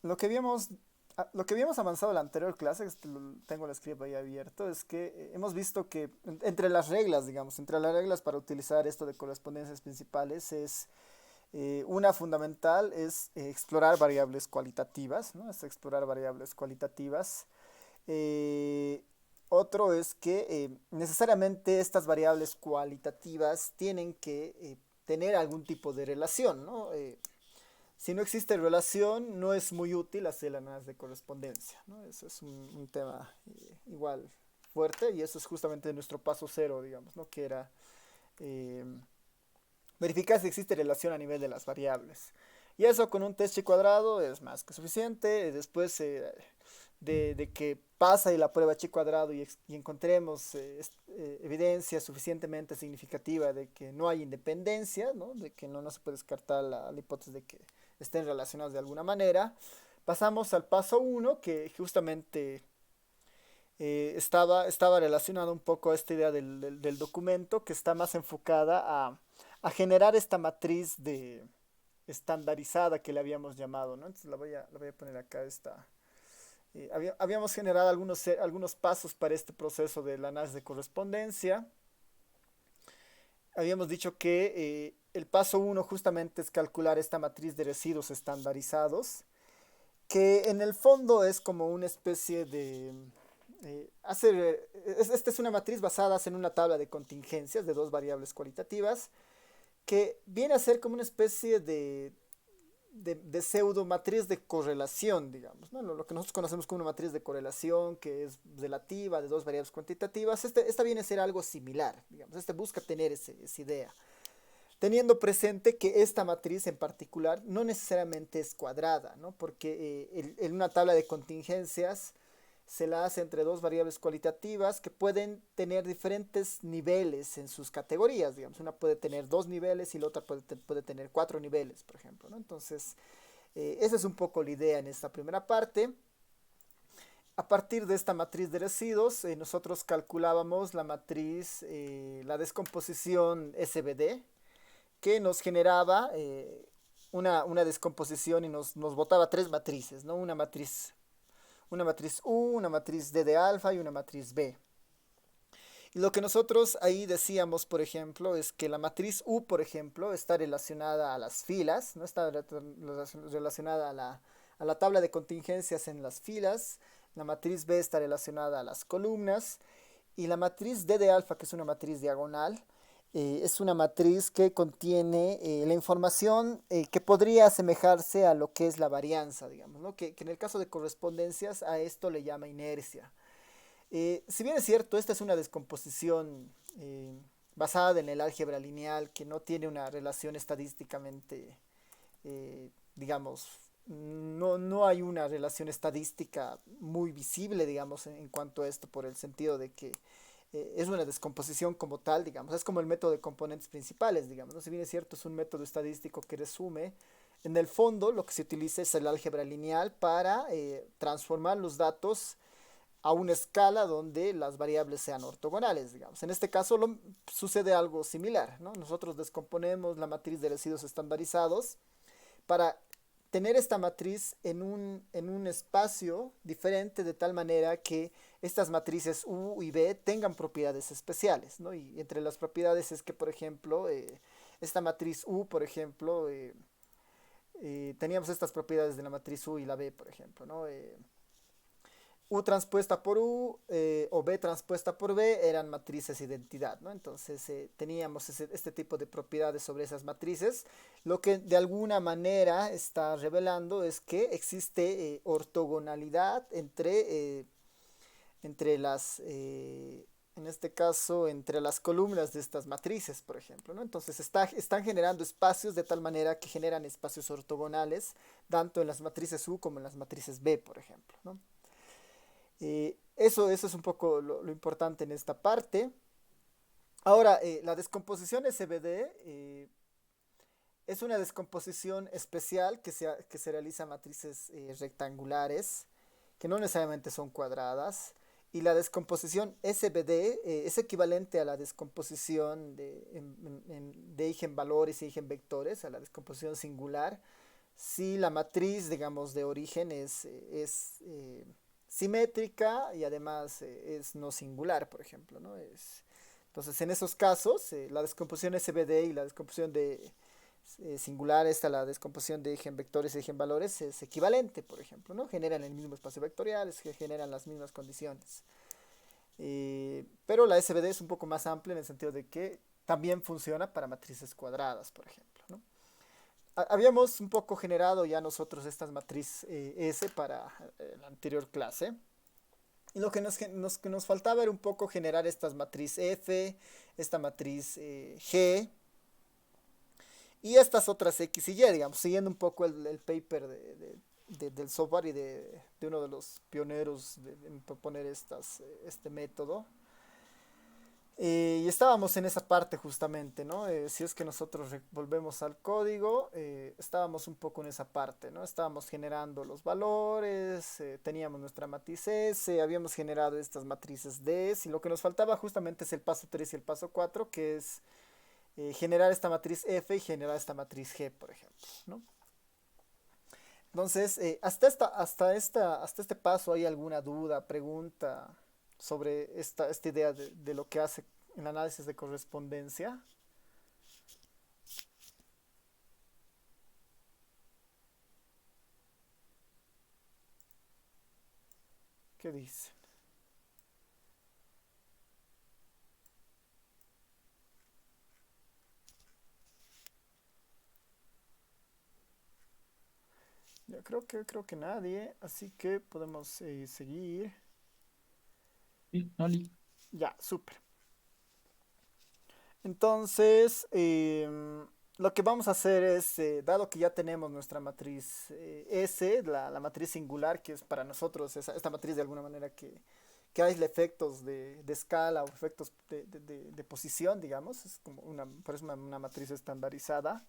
lo que habíamos, lo que habíamos avanzado en la anterior clase, tengo el script ahí abierto, es que hemos visto que entre las reglas, digamos, entre las reglas para utilizar esto de correspondencias principales es una fundamental es explorar variables cualitativas, ¿no? Es explorar variables cualitativas. Eh, Otro es que necesariamente estas variables cualitativas tienen que tener algún tipo de relación, ¿no? Si no existe relación, no es muy útil hacer el análisis de correspondencia, ¿no? Eso es un tema igual fuerte y eso es justamente nuestro paso cero, digamos, ¿no? Que era eh, verificar si existe relación a nivel de las variables. Y eso con un test chi cuadrado es más que suficiente. Después de que pasa y la prueba chi cuadrado y encontremos evidencia suficientemente significativa de que no hay independencia, ¿no? De que no se puede descartar la hipótesis de que estén relacionados de alguna manera, pasamos al paso uno que justamente estaba relacionado un poco a esta idea del documento que está más enfocada a generar esta matriz de estandarizada que le habíamos llamado, ¿no? Entonces la voy a poner acá esta. Habíamos generado algunos pasos para este proceso del análisis de correspondencia. Habíamos dicho que el paso uno justamente es calcular esta matriz de residuos estandarizados, que en el fondo es como una especie de esta es una matriz basada en una tabla de contingencias de dos variables cualitativas que viene a ser como una especie de pseudo matriz de correlación, digamos, ¿no? Lo que nosotros conocemos como una matriz de correlación que es relativa de dos variables cuantitativas. Esta viene a ser algo similar, digamos. Este busca tener esa idea, teniendo presente que esta matriz en particular no necesariamente es cuadrada, ¿no? Porque en una tabla de contingencias se la hace entre dos variables cualitativas que pueden tener diferentes niveles en sus categorías, digamos. Una puede tener dos niveles y la otra puede tener cuatro niveles, por ejemplo, ¿no? Entonces, esa es un poco la idea en esta primera parte. A partir de esta matriz de residuos, nosotros calculábamos la matriz, la descomposición SVD, que nos generaba una descomposición y nos botaba tres matrices, ¿no? Una matriz U, una matriz D de alfa y una matriz B. Y lo que nosotros ahí decíamos, por ejemplo, es que la matriz U, por ejemplo, está relacionada a las filas, no está relacionada a la tabla de contingencias en las filas, la matriz B está relacionada a las columnas, y la matriz D de alfa, que es una matriz diagonal, es una matriz que contiene la información que podría asemejarse a lo que es la varianza, digamos, ¿no? Que en el caso de correspondencias a esto le llama inercia. Si bien es cierto, esta es una descomposición basada en el álgebra lineal que no tiene una relación estadísticamente, digamos, no hay una relación estadística muy visible, digamos, en cuanto a esto, por el sentido de que es una descomposición como tal, digamos, es como el método de componentes principales, digamos, ¿no? Si bien es cierto, es un método estadístico que resume, en el fondo lo que se utiliza es el álgebra lineal para transformar los datos a una escala donde las variables sean ortogonales, digamos. En este caso sucede algo similar, ¿no? Nosotros descomponemos la matriz de residuos estandarizados para tener esta matriz en un espacio diferente de tal manera que estas matrices U y B tengan propiedades especiales, ¿no? Y entre las propiedades es que, por ejemplo, esta matriz U, por ejemplo, teníamos estas propiedades de la matriz U y la B, por ejemplo, ¿no? U transpuesta por U o B transpuesta por B eran matrices de identidad, ¿no? Entonces teníamos este tipo de propiedades sobre esas matrices. Lo que de alguna manera está revelando es que existe ortogonalidad entre en este caso, entre las columnas de estas matrices, por ejemplo, ¿no? Entonces están generando espacios de tal manera que generan espacios ortogonales, tanto en las matrices U como en las matrices B, por ejemplo, ¿no? Eso es un poco lo importante en esta parte. Ahora, la descomposición SVD es una descomposición especial que se realiza en matrices rectangulares, que no necesariamente son cuadradas. Y la descomposición SVD es equivalente a la descomposición de eigenvalores y eigenvectores, a la descomposición singular, si la matriz, digamos, de origen es simétrica y además es no singular, por ejemplo, ¿no? Entonces, en esos casos, la descomposición SVD y la descomposición de singular, la descomposición de eigenvectores y eigenvalores es equivalente, por ejemplo, ¿no? Generan el mismo espacio vectorial, generan las mismas condiciones. Pero la SVD es un poco más amplia en el sentido de que también funciona para matrices cuadradas, por ejemplo, ¿no? Habíamos un poco generado ya nosotros estas matrices S para la anterior clase. Y lo que nos faltaba era un poco generar estas matriz F, esta matriz G y estas otras X y Y, digamos, siguiendo un poco el paper del software y de uno de los pioneros en proponer este método. Y estábamos en esa parte justamente, ¿no? Si es que nosotros volvemos al código, estábamos un poco en esa parte, ¿no? Estábamos generando los valores, teníamos nuestra matriz S, habíamos generado estas matrices D, y lo que nos faltaba justamente es el paso 3 y el paso 4, que es generar esta matriz F y generar esta matriz G, por ejemplo, ¿no? Entonces, hasta este paso, ¿hay alguna duda, pregunta sobre esta idea de lo que hace el análisis de correspondencia? ¿Qué dice? Yo creo que nadie, así que podemos seguir. Sí, Oli. Ya, súper. Entonces, lo que vamos a hacer es, dado que ya tenemos nuestra matriz S, la matriz singular, que es para nosotros esta matriz de alguna manera que hay efectos de escala o efectos de posición, digamos, es como por eso una matriz estandarizada.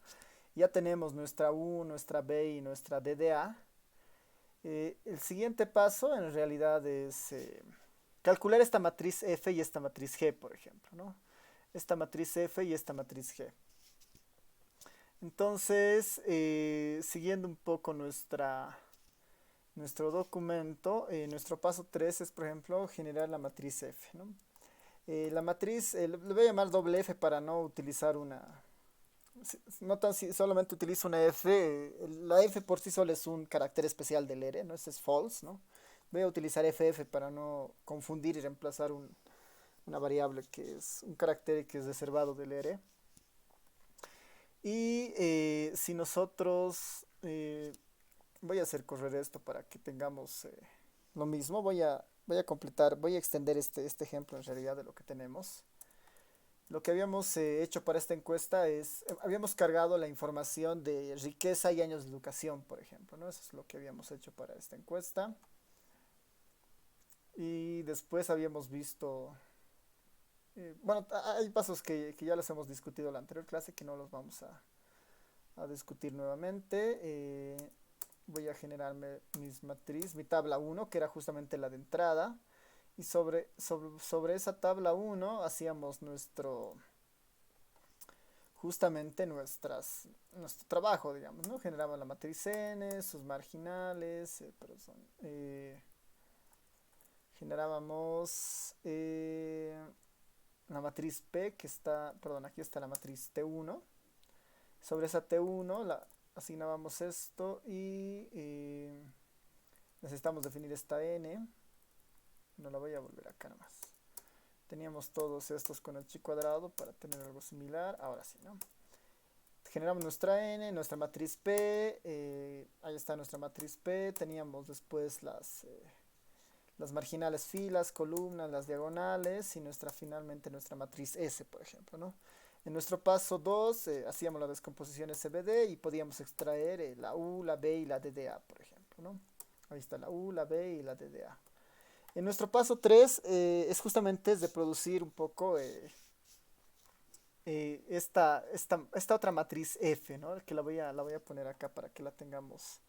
Ya tenemos nuestra U, nuestra B y nuestra DDA. El siguiente paso en realidad es calcular esta matriz F y esta matriz G, por ejemplo, ¿no? Esta matriz F y esta matriz G. Entonces, siguiendo un poco nuestro documento, nuestro paso 3 es, por ejemplo, generar la matriz F, ¿no? La matriz, le voy a llamar doble F para no utilizar no tan si solamente utilizo una F, la F por sí sola es un carácter especial del ERE, ¿no? Ese es false, ¿no? Voy a utilizar FF para no confundir y reemplazar una variable que es un carácter que es reservado del ERE. Y si nosotros, voy a hacer correr esto para que tengamos lo mismo, voy a extender este ejemplo en realidad de lo que tenemos. Lo que habíamos hecho para esta encuesta es, habíamos cargado la información de riqueza y años de educación, por ejemplo, ¿no? Eso es lo que habíamos hecho para esta encuesta. Y después habíamos visto, bueno, hay pasos que ya los hemos discutido en la anterior clase que no los vamos a discutir nuevamente. Voy a generarme mi tabla 1, que era justamente la de entrada. Y sobre esa tabla 1 hacíamos justamente nuestro trabajo, digamos, ¿no? Generamos la matriz N, sus marginales, generábamos la matriz P, aquí está la matriz T1. Sobre esa T1 asignábamos esto y necesitamos definir esta N. No la voy a volver acá nomás. Teníamos todos estos con el chi cuadrado para tener algo similar. Ahora sí, ¿no? Generamos nuestra N, nuestra matriz P. Ahí está nuestra matriz P. Teníamos después las marginales filas, columnas, las diagonales y finalmente nuestra matriz S, por ejemplo, ¿no? En nuestro paso 2 hacíamos la descomposición SVD y podíamos extraer la U, la B y la DDA, por ejemplo, ¿no? Ahí está la U, la B y la DDA. En nuestro paso 3 es justamente de producir un poco esta otra matriz F, ¿no? Que la voy a poner acá para que la tengamos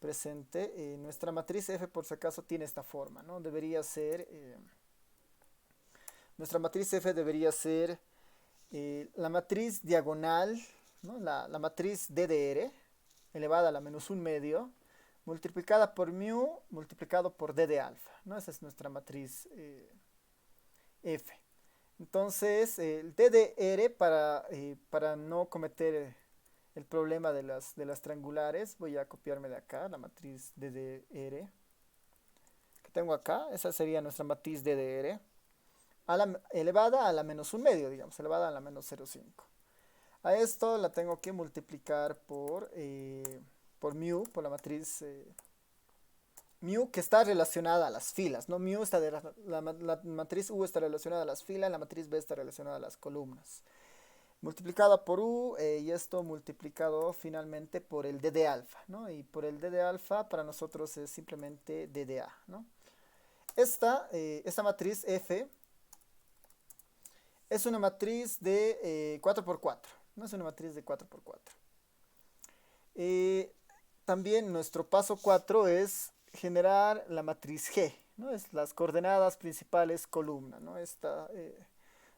presente. Nuestra matriz F, por si acaso, tiene esta forma, ¿no? Nuestra matriz F debería ser la matriz diagonal, ¿no? La matriz DDR, elevada a la menos un medio, multiplicada por mu, multiplicado por d de alfa, ¿no? Esa es nuestra matriz F. Entonces, el d de R, para no cometer el problema de las triangulares, voy a copiarme de acá, la matriz d de R, que tengo acá. Esa sería nuestra matriz d de R, elevada a la menos un medio, digamos, elevada a la menos 0,5. A esto la tengo que multiplicar por mu, por la matriz mu, que está relacionada a las filas, ¿no? Mu está la matriz U está relacionada a las filas, la matriz B está relacionada a las columnas. Multiplicada por U, y esto multiplicado finalmente por el D de alfa, ¿no? Y por el D de alfa para nosotros es simplemente D de A, ¿no? Esta matriz F es una matriz de 4×4, no es una matriz de 4×4. También nuestro paso 4 es generar la matriz G, ¿no? Es las coordenadas principales columna, ¿no?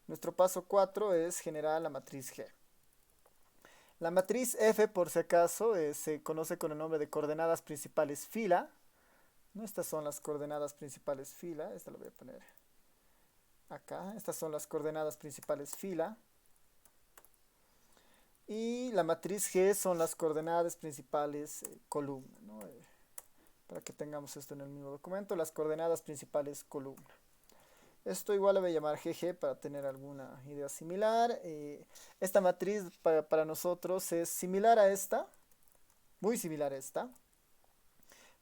Nuestro paso 4 es generar la matriz G. La matriz F, por si acaso, se conoce con el nombre de coordenadas principales fila, ¿no? Estas son las coordenadas principales fila. Esta lo voy a poner acá. Estas son las coordenadas principales fila. Y la matriz G son las coordenadas principales columna, ¿no? Para que tengamos esto en el mismo documento, las coordenadas principales columna. Esto igual le voy a llamar GG para tener alguna idea similar. Esta matriz para nosotros es similar a esta, muy similar a esta,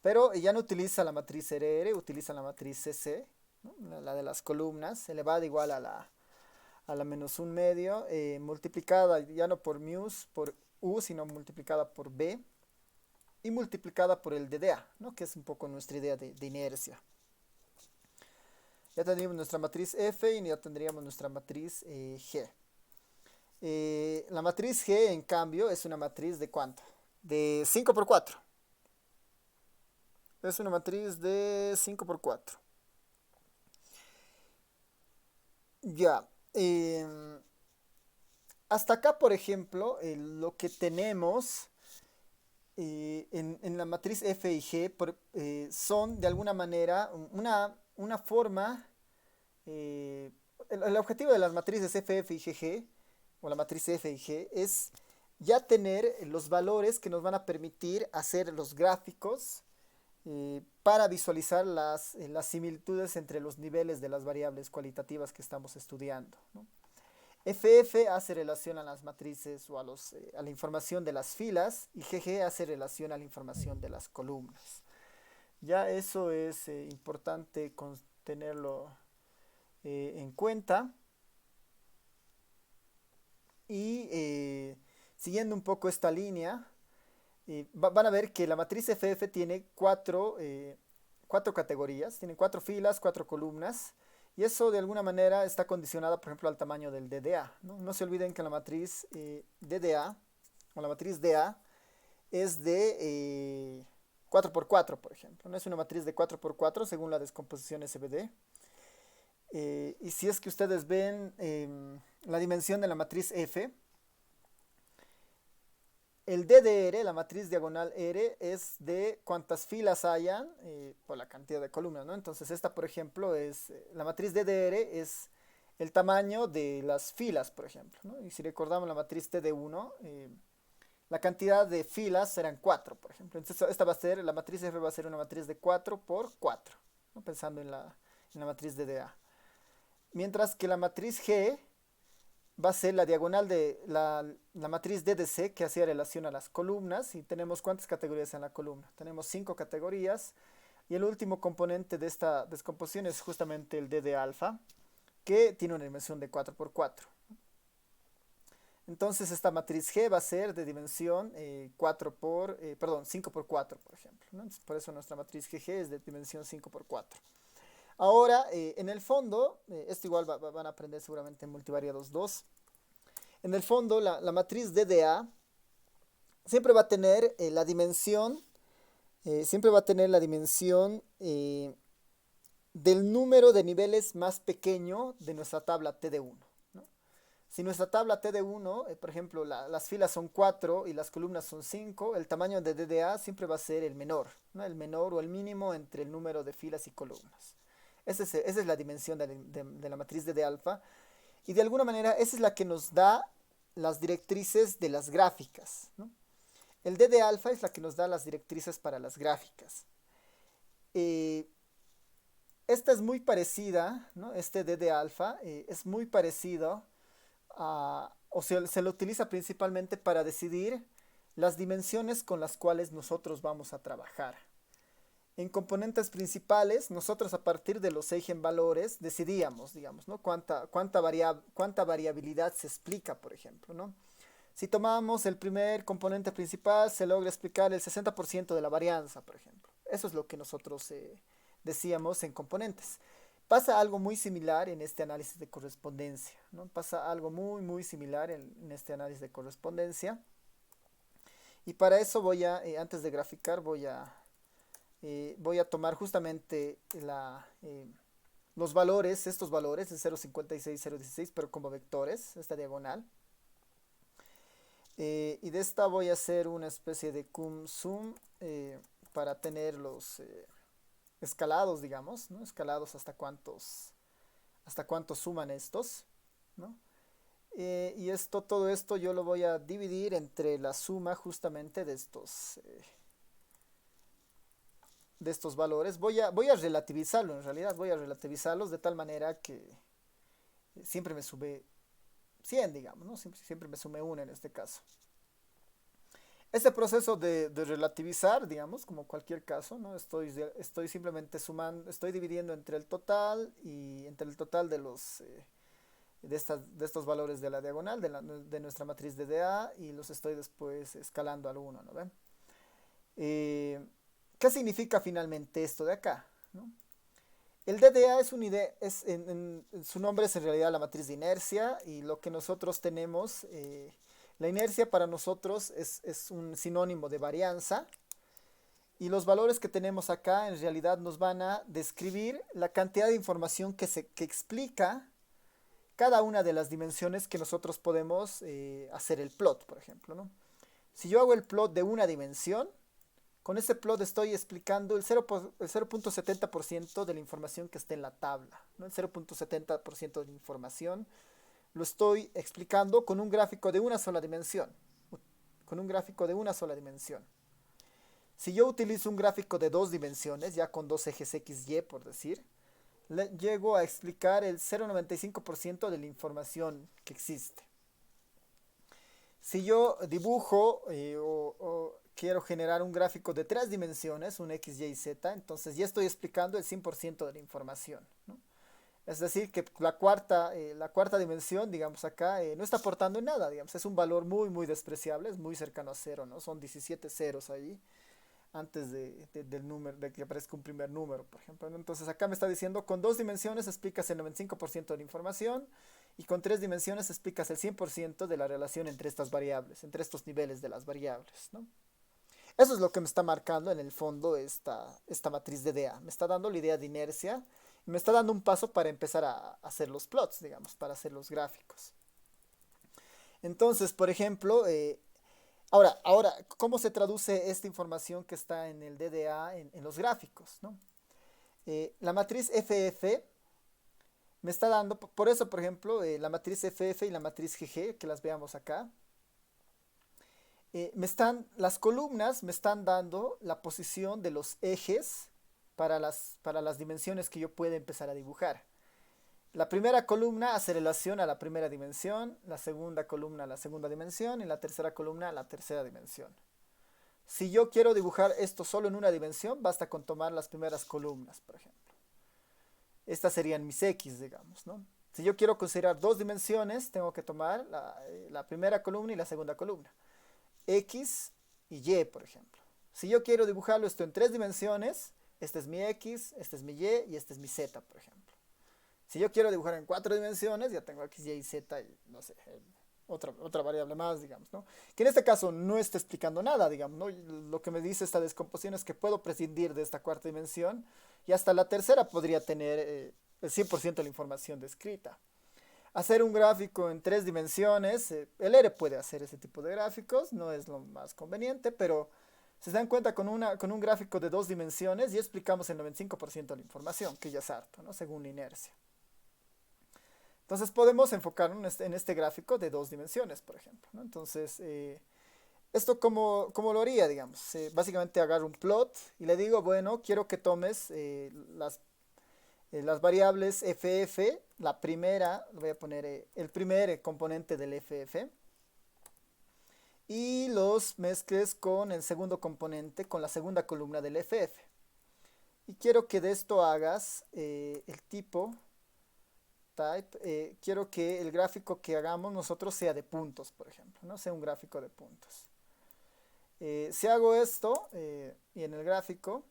pero ya no utiliza la matriz RR, utiliza la matriz CC, ¿no? La de las columnas, elevada igual a la menos un medio, multiplicada ya no por mu, por U, sino multiplicada por B, y multiplicada por el DDA, ¿no? Que es un poco nuestra idea de inercia. Ya tendríamos nuestra matriz F y ya tendríamos nuestra matriz G. La matriz G, en cambio, es una matriz de ¿cuánto? De 5×4. Es una matriz de 5×4. Ya. Hasta acá, por ejemplo, lo que tenemos en la matriz F y G son de alguna manera una forma, el objetivo de las matrices FF y GG, o la matriz F y G, es ya tener los valores que nos van a permitir hacer los gráficos para visualizar las similitudes entre los niveles de las variables cualitativas que estamos estudiando, ¿no? FF hace relación a las matrices o a la información de las filas, y GG hace relación a la información de las columnas. Ya eso es importante tenerlo en cuenta. Y siguiendo un poco esta línea, van a ver que la matriz FF tiene cuatro categorías, tiene 4 filas, 4 columnas. Y eso de alguna manera está condicionado, por ejemplo, al tamaño del DDA, ¿no? No se olviden que la matriz DDA o la matriz DA es de 4×4, por ejemplo. No es una matriz de 4×4 según la descomposición SVD. Y si es que ustedes ven la dimensión de la matriz F, el DDR, la matriz diagonal R, es de cuántas filas hayan por la cantidad de columnas, ¿no? Entonces esta, por ejemplo, la matriz DDR es el tamaño de las filas, por ejemplo, ¿no? Y si recordamos la matriz TD1, la cantidad de filas serán 4, por ejemplo. Entonces la matriz F va a ser una matriz de 4×4, ¿no? Pensando en la matriz DDA. Mientras que la matriz G va a ser la diagonal de la matriz DDC, que hacía relación a las columnas. Y tenemos ¿cuántas categorías en la columna? Tenemos 5 categorías. Y el último componente de esta descomposición es justamente el D de alfa, que tiene una dimensión de 4×4. Entonces esta matriz G va a ser de dimensión 5×4, por ejemplo, ¿no? Entonces, por eso nuestra matriz GG es de dimensión 5×4. Ahora, en el fondo, esto igual van a aprender seguramente en Multivariados 2. En el fondo, la matriz DDA siempre va a tener la dimensión, del número de niveles más pequeño de nuestra tabla TD1, ¿no? Si nuestra tabla T de 1, por ejemplo, las filas son 4 y las columnas son 5, el tamaño de DDA siempre va a ser el menor, ¿no? El menor o el mínimo entre el número de filas y columnas. Esa es la dimensión de la matriz de alfa. Y de alguna manera esa es la que nos da las directrices de las gráficas, ¿no? El D de alfa es la que nos da las directrices para las gráficas. Esta es muy parecida, ¿no? Este D de alfa es muy parecido o se lo utiliza principalmente para decidir las dimensiones con las cuales nosotros vamos a trabajar. En componentes principales, nosotros a partir de los eigenvalores decidíamos, digamos, ¿no? Cuánta variabilidad se explica, por ejemplo, ¿no? Si tomamos el primer componente principal, se logra explicar el 60% de la varianza, por ejemplo. Eso es lo que nosotros decíamos en componentes. Pasa algo muy similar en este análisis de correspondencia, ¿no? Pasa algo muy similar en este análisis de correspondencia. Y para eso antes de graficar, voy a tomar justamente los valores, estos valores de 0.56 y 0.16, pero como vectores, esta diagonal. Y de esta voy a hacer una especie de cum sum para tener los escalados, digamos, ¿no? Escalados hasta cuántos suman estos, ¿no? Y todo esto yo lo voy a dividir entre la suma justamente de estos valores. Voy a relativizarlo, en realidad voy a relativizarlos de tal manera que siempre me sube 100, digamos, ¿no? Siempre me sume 1 en este caso. Este proceso de relativizar, digamos, como cualquier caso, ¿no? Estoy simplemente sumando, estoy dividiendo entre el total y entre el total de estos valores de la diagonal, de nuestra matriz de DA, y los estoy después escalando al 1, ¿no ven? ¿Qué significa finalmente esto de acá, ¿no? El DDA en su nombre es en realidad la matriz de inercia, y lo que nosotros tenemos, la inercia para nosotros es un sinónimo de varianza, y los valores que tenemos acá en realidad nos van a describir la cantidad de información que explica cada una de las dimensiones que nosotros podemos hacer el plot, por ejemplo, ¿no? Si yo hago el plot de una dimensión, con ese plot estoy explicando el 0.70% de la información que está en la tabla, ¿no? El 0.70% de la información lo estoy explicando con un gráfico de una sola dimensión. Si yo utilizo un gráfico de 2 dimensiones, ya con 2 ejes X, Y, por decir, llego a explicar el 0.95% de la información que existe. Si yo dibujo o quiero generar un gráfico de 3 dimensiones, un X, Y, Z, entonces ya estoy explicando el 100% de la información, ¿no? Es decir, que la cuarta dimensión, digamos acá, no está aportando en nada, digamos, es un valor muy despreciable, es muy cercano a cero, ¿no? Son 17 ceros ahí, antes del número, de que aparezca un primer número, por ejemplo, ¿no? Entonces acá me está diciendo, con 2 dimensiones explicas el 95% de la información, y con 3 dimensiones explicas el 100% de la relación entre estas variables, entre estos niveles de las variables, ¿no? Eso es lo que me está marcando en el fondo esta matriz de DA. Me está dando la idea de inercia y me está dando un paso para empezar a hacer los plots, digamos, para hacer los gráficos. Entonces, por ejemplo, ahora, ¿cómo se traduce esta información que está en el DDA en los gráficos, ¿no? La matriz FF me está dando, por eso, por ejemplo, la matriz FF y la matriz GG, que las veamos acá, las columnas me están dando la posición de los ejes para las dimensiones que yo pueda empezar a dibujar. La primera columna hace relación a la primera dimensión, la segunda columna a la segunda dimensión y la tercera columna a la tercera dimensión. Si yo quiero dibujar esto solo en una dimensión, basta con tomar las primeras columnas, por ejemplo. Estas serían mis X, digamos, ¿no? Si yo quiero considerar 2 dimensiones, tengo que tomar la primera columna y la segunda columna. X y Y, por ejemplo. Si yo quiero dibujarlo esto en 3 dimensiones, este es mi X, este es mi Y y este es mi Z, por ejemplo. Si yo quiero dibujar en 4 dimensiones, ya tengo X, Y, Z y no sé, otra variable más, digamos, ¿no? Que en este caso no está explicando nada, digamos, ¿no? Lo que me dice esta descomposición es que puedo prescindir de esta cuarta dimensión y hasta la tercera podría tener el 100% de la información descrita. hacer un gráfico en 3 dimensiones. El R puede hacer ese tipo de gráficos, no es lo más conveniente, pero si se dan cuenta con un gráfico de 2 dimensiones ya explicamos el 95% de la información, que ya es harto, ¿no? Según la inercia. Entonces podemos enfocarnos en este gráfico de 2 dimensiones, por ejemplo, ¿no? Entonces, esto cómo lo haría, digamos. Básicamente agarro un plot y le digo, bueno, quiero que tomes las variables FF, la primera, voy a poner el primer componente del FF, y los mezcles con el segundo componente, con la segunda columna del FF. Y quiero que de esto hagas el tipo type, quiero que el gráfico que hagamos nosotros sea de puntos, por ejemplo, ¿no? Sea un gráfico de puntos. Si hago esto y en el gráfico,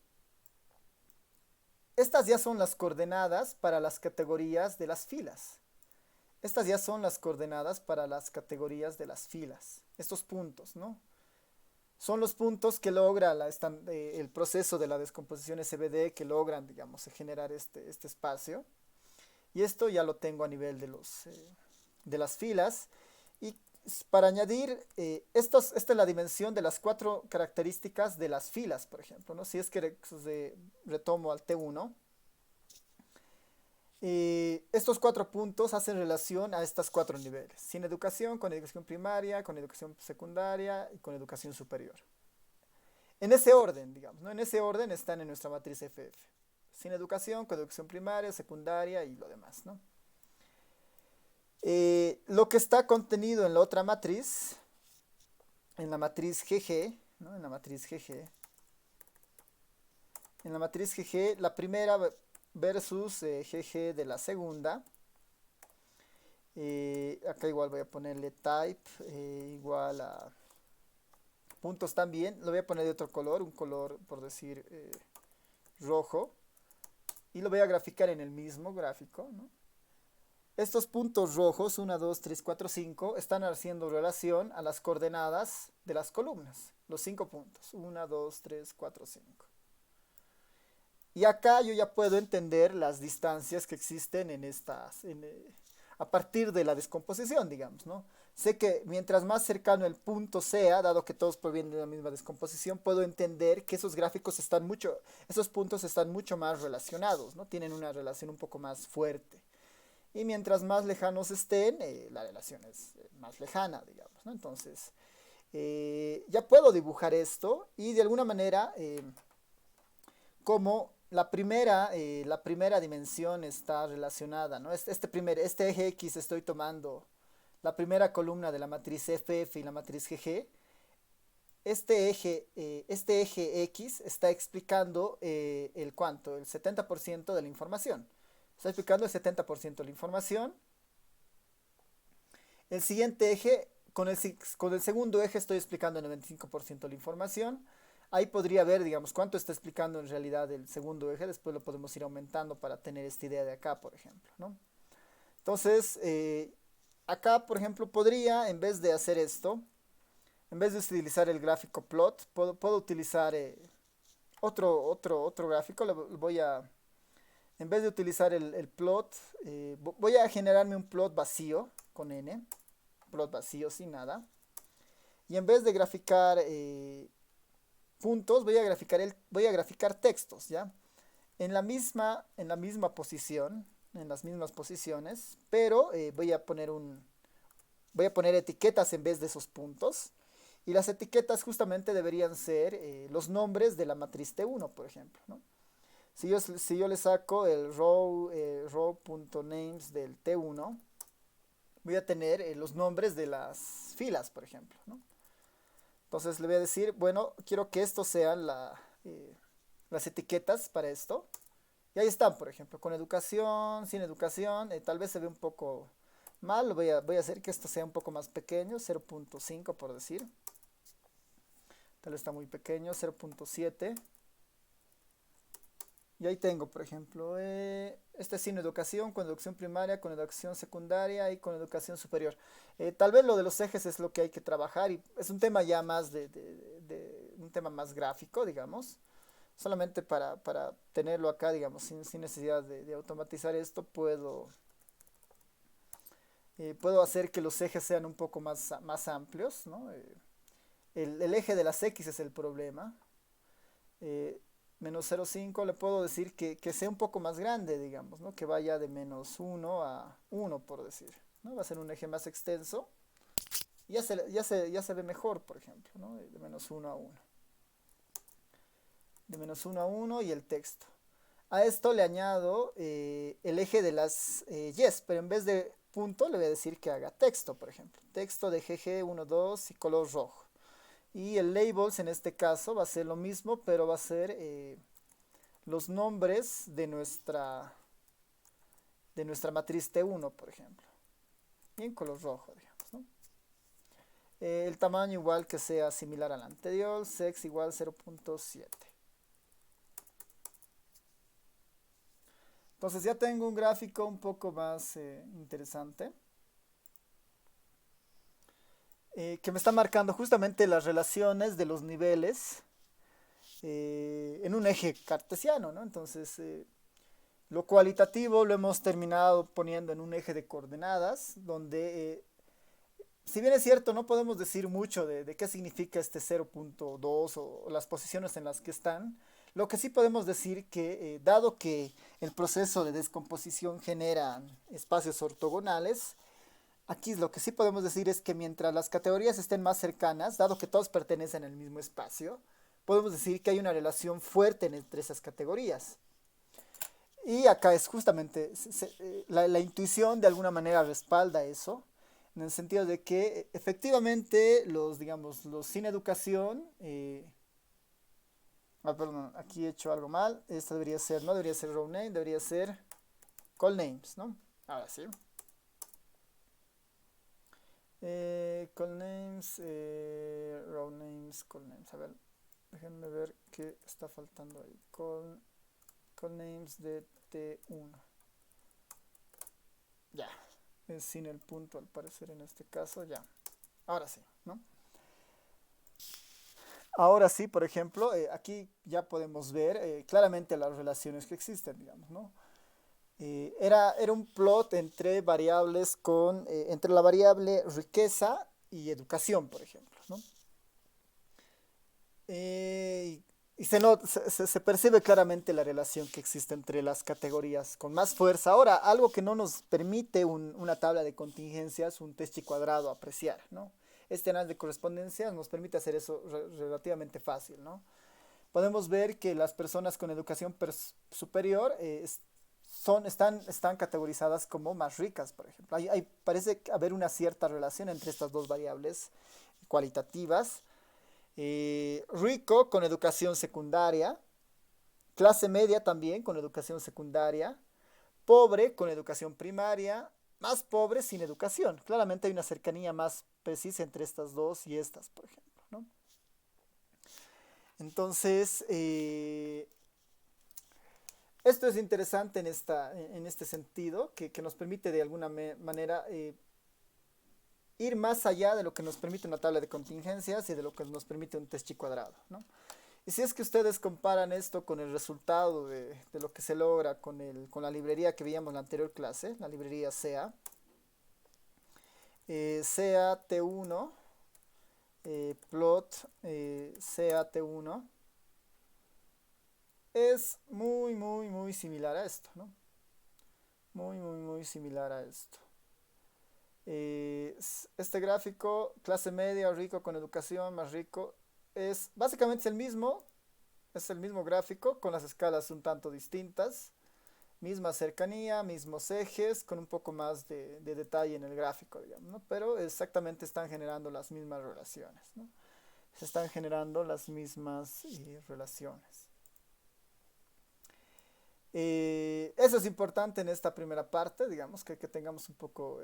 estas ya son las coordenadas para las categorías de las filas. Estas ya son las coordenadas para las categorías de las filas. Estos puntos, ¿no? Son los puntos que logra el proceso de la descomposición SVD, que logran, digamos, generar este espacio. Y esto ya lo tengo a nivel de las filas. Y para añadir, esta es la dimensión de las 4 características de las filas, por ejemplo, ¿no? Si es que retomo al T1. Estos 4 puntos hacen relación a estos 4 niveles: sin educación, con educación primaria, con educación secundaria y con educación superior. En ese orden, digamos, ¿no? En ese orden están en nuestra matriz FF. Sin educación, con educación primaria, secundaria y lo demás, ¿no? Lo que está contenido en la otra matriz, en la matriz GG, ¿no? En la matriz GG, la primera versus GG de la segunda. Acá igual voy a ponerle type igual a puntos también. Lo voy a poner de otro color, un color por decir rojo. Y lo voy a graficar en el mismo gráfico, ¿no? Estos puntos rojos, 1, 2, 3, 4, 5, están haciendo relación a las coordenadas de las columnas. Los 5 puntos. 1, 2, 3, 4, 5. Y acá yo ya puedo entender las distancias que existen a partir de la descomposición, digamos, ¿no? Sé que mientras más cercano el punto sea, dado que todos provienen de la misma descomposición, puedo entender que esos puntos están mucho más relacionados, ¿no? Tienen una relación un poco más fuerte. Y mientras más lejanos estén, la relación es más lejana, digamos, ¿no? Entonces, ya puedo dibujar esto y de alguna manera, como la primera dimensión está relacionada, ¿no? Este eje X estoy tomando la primera columna de la matriz FF y la matriz GG. Este eje X está explicando el 70% de la información. Está explicando el 70% de la información. El siguiente eje, con el segundo eje estoy explicando el 95% de la información. Ahí podría ver, digamos, cuánto está explicando en realidad el segundo eje. Después lo podemos ir aumentando para tener esta idea de acá, por ejemplo, ¿no? Entonces, acá, por ejemplo, podría, en vez de hacer esto, en vez de utilizar el gráfico plot, puedo utilizar otro gráfico. En vez de utilizar el plot, voy a generarme un plot vacío con n, plot vacío sin nada. Y en vez de graficar puntos, voy a graficar textos, ¿ya? En la misma posición, en las mismas posiciones, pero voy a poner etiquetas en vez de esos puntos. Y las etiquetas justamente deberían ser los nombres de la matriz T1, por ejemplo, ¿no? Si yo le saco el row.names del T1, voy a tener los nombres de las filas, por ejemplo, ¿no? Entonces le voy a decir, bueno, quiero que estos sean las etiquetas para esto. Y ahí están, por ejemplo, con educación, sin educación. Tal vez se ve un poco mal. Voy a hacer que esto sea un poco más pequeño, 0.5 por decir. Tal vez está muy pequeño, 0.7. Y ahí tengo, por ejemplo, este es sin educación, con educación primaria, con educación secundaria y con educación superior. Tal vez lo de los ejes es lo que hay que trabajar y es un tema ya más un tema más gráfico, digamos. Solamente para tenerlo acá, digamos, sin necesidad de automatizar esto, puedo Puedo hacer que los ejes sean un poco más amplios, ¿no? El eje de las X es el problema. Menos 0,5 le puedo decir que sea un poco más grande, digamos, ¿no? Que vaya de -1 a 1, por decir, ¿no? Va a ser un eje más extenso. Ya se ve mejor, por ejemplo, ¿no? De -1 a 1. De -1 a 1 y el texto. A esto le añado el eje de las yes, pero en vez de punto le voy a decir que haga texto, por ejemplo. Texto de GG12 y color rojo. Y el labels en este caso va a ser lo mismo, pero va a ser los nombres de nuestra matriz T1, por ejemplo. Y en color rojo, digamos, ¿no? El tamaño igual que sea similar al anterior, sex igual 0.7. Entonces ya tengo un gráfico un poco más interesante. Que me está marcando justamente las relaciones de los niveles en un eje cartesiano, ¿no? Entonces, lo cualitativo lo hemos terminado poniendo en un eje de coordenadas, donde, si bien es cierto, no podemos decir mucho de qué significa este 0.2 o las posiciones en las que están. Lo que sí podemos decir que, dado que el proceso de descomposición genera espacios ortogonales, aquí lo que sí podemos decir es que mientras las categorías estén más cercanas, dado que todos pertenecen al mismo espacio, podemos decir que hay una relación fuerte entre esas categorías. Y acá es justamente, la intuición de alguna manera respalda eso, en el sentido de que efectivamente digamos, los sin educación, perdón, aquí he hecho algo mal, esto no debería ser row name, debería ser call names, ¿no? Ahora sí. Call names, row names, call names. A ver, déjenme ver qué está faltando ahí. Call names de T1. Ya, es sin el punto al parecer en este caso, ya. Ahora sí, ¿no? Ahora sí, por ejemplo, aquí ya podemos ver claramente las relaciones que existen, digamos, ¿no? Era un plot entre variables entre la variable riqueza y educación, por ejemplo, ¿no? Y se percibe claramente la relación que existe entre las categorías con más fuerza. Ahora, algo que no nos permite una tabla de contingencias, un test cuadrado apreciar, ¿no? Este análisis de correspondencia nos permite hacer eso relativamente fácil, ¿no? Podemos ver que las personas con educación superior están categorizadas como más ricas, por ejemplo. Parece haber una cierta relación entre estas dos variables cualitativas. Rico con educación secundaria, clase media también con educación secundaria, pobre con educación primaria, más pobre sin educación. Claramente hay una cercanía más precisa entre estas dos y estas, por ejemplo, ¿no? Entonces, esto es interesante en este sentido, que nos permite de alguna manera ir más allá de lo que nos permite una tabla de contingencias y de lo que nos permite un test chi cuadrado, ¿no? Y si es que ustedes comparan esto con el resultado de lo que se logra con la librería que veíamos en la anterior clase, la librería SEA, SEA T1, plot SEA T1, es muy, muy, muy similar a esto, ¿no? Muy, muy, muy similar a esto. Este gráfico, clase media, rico con educación, más rico, básicamente es el mismo gráfico con las escalas un tanto distintas, misma cercanía, mismos ejes, con un poco más de detalle en el gráfico, digamos, ¿no? Pero exactamente están generando las mismas relaciones, ¿no? Se están generando las mismas relaciones. Eso es importante en esta primera parte, digamos, que tengamos un poco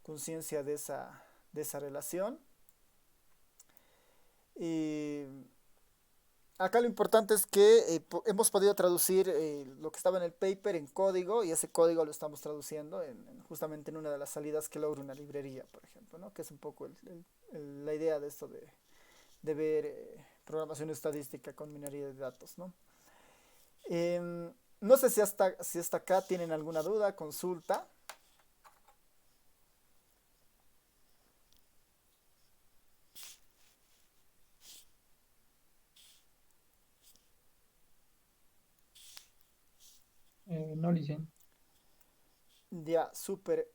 conciencia de esa relación. Y acá lo importante es que hemos podido traducir lo que estaba en el paper en código, y ese código lo estamos traduciendo justamente en una de las salidas que logra una librería, por ejemplo, ¿no? Que es un poco la idea de esto de ver programación estadística con minería de datos, ¿no? No sé si hasta acá tienen alguna duda, consulta. no, Licen. Ya, súper.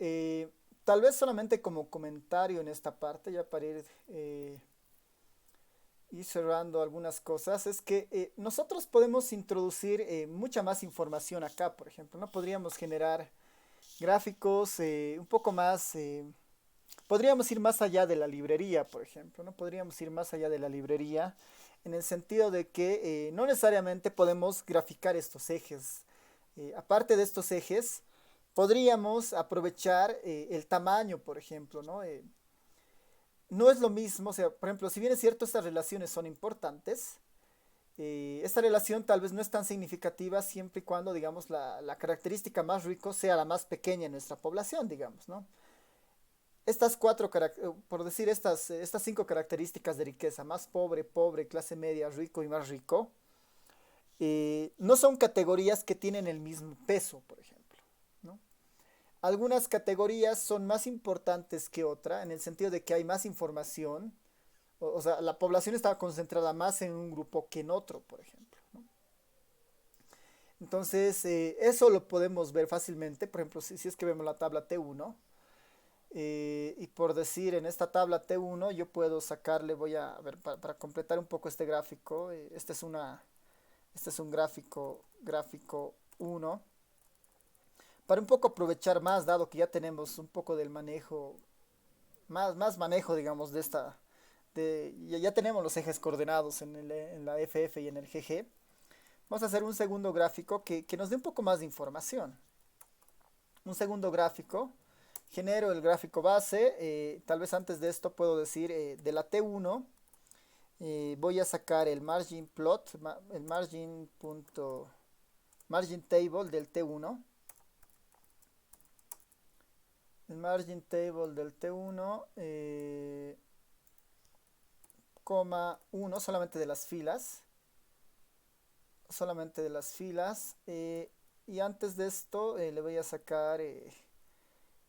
Tal vez solamente como comentario en esta parte, ya para ir cerrando algunas cosas, es que nosotros podemos introducir mucha más información acá, por ejemplo, ¿no? Podríamos generar gráficos un poco más, podríamos ir más allá de la librería, por ejemplo, ¿no? Podríamos ir más allá de la librería en el sentido de que no necesariamente podemos graficar estos ejes. Aparte de estos ejes, podríamos aprovechar el tamaño, por ejemplo, ¿no? No es lo mismo, o sea, por ejemplo, si bien es cierto, estas relaciones son importantes, esta relación tal vez no es tan significativa siempre y cuando, digamos, la característica más rico sea la más pequeña en nuestra población, digamos, ¿no? Estas por decir, estas cinco características de riqueza, más pobre, pobre, clase media, rico y más rico, no son categorías que tienen el mismo peso, por ejemplo, ¿no? Algunas categorías son más importantes que otra en el sentido de que hay más información, o sea, la población está concentrada más en un grupo que en otro, por ejemplo, ¿no? Entonces, eso lo podemos ver fácilmente, por ejemplo, si es que vemos la tabla T1, y por decir, en esta tabla T1 yo puedo sacarle, voy a ver, para completar un poco este gráfico, este es un gráfico 1, para un poco aprovechar más, dado que ya tenemos un poco del manejo, más manejo, digamos, ya tenemos los ejes coordenados en la FF y en el GG. Vamos a hacer un segundo gráfico que nos dé un poco más de información. Un segundo gráfico, genero el gráfico base, tal vez antes de esto puedo decir de la T1, voy a sacar el margin plot, el margin table del T1. El margin table del T1, coma 1, solamente de las filas, y antes de esto le voy a sacar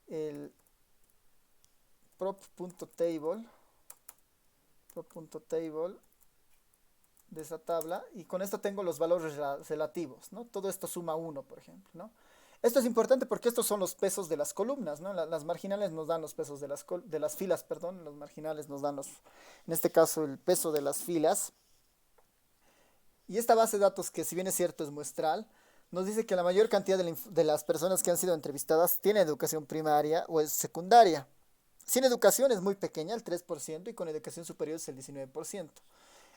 el prop.table de esa tabla, y con esto tengo los valores relativos, ¿no? Todo esto suma 1, por ejemplo, ¿no? Esto es importante porque estos son los pesos de las columnas, ¿no? Las marginales nos dan los pesos de las filas, perdón, los marginales nos dan en este caso, el peso de las filas. Y esta base de datos, que si bien es cierto es muestral, nos dice que la mayor cantidad de las personas que han sido entrevistadas tiene educación primaria o es secundaria. Sin educación es muy pequeña, el 3%, y con educación superior es el 19%.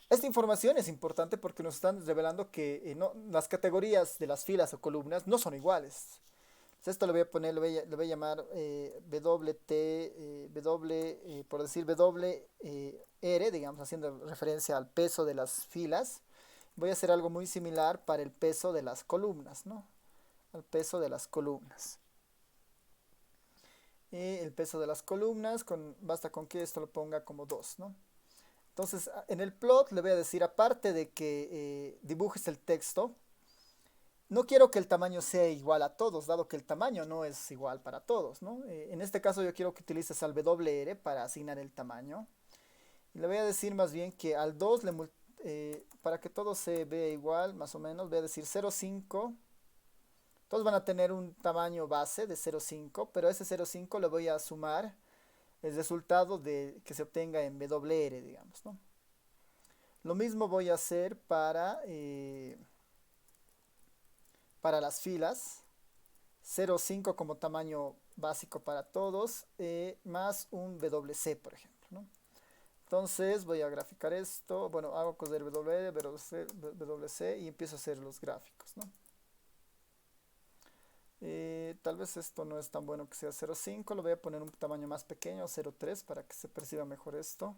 Esta información es importante porque nos están revelando que las categorías de las filas o columnas no son iguales. Entonces esto le voy a poner, le voy a llamar por decir R, digamos, haciendo referencia al peso de las filas. Voy a hacer algo muy similar para el peso de las columnas, ¿no? Al peso de las columnas. El peso de las columnas, basta con que esto lo ponga como 2, ¿no? Entonces, en el plot le voy a decir, aparte de que dibujes el texto, no quiero que el tamaño sea igual a todos, dado que el tamaño no es igual para todos, ¿no? En este caso yo quiero que utilices al WR para asignar el tamaño. Y le voy a decir más bien que al 2, para que todo se vea igual, más o menos, voy a decir 0,5. Todos van a tener un tamaño base de 0,5, pero ese 0,5 le voy a sumar el resultado que se obtenga en WR, digamos, ¿no? Lo mismo voy a hacer para las filas. 0,5 como tamaño básico para todos, más un WC, por ejemplo, ¿no? Entonces voy a graficar esto, bueno, hago coser WC y empiezo a hacer los gráficos, ¿no? Tal vez esto no es tan bueno que sea 0,5, lo voy a poner un tamaño más pequeño, 0,3, para que se perciba mejor esto.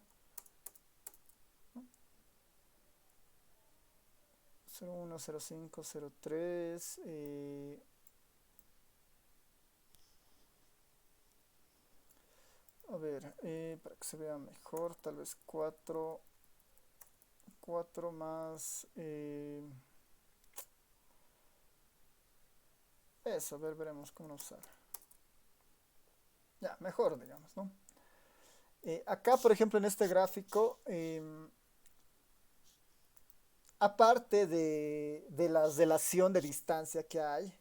0,1, 0,5, 0,3. A ver, para que se vea mejor, tal vez 4 más... eso, a ver, veremos cómo usar. Ya, mejor, digamos, ¿no? Acá, por ejemplo, en este gráfico, aparte de la relación de distancia que hay,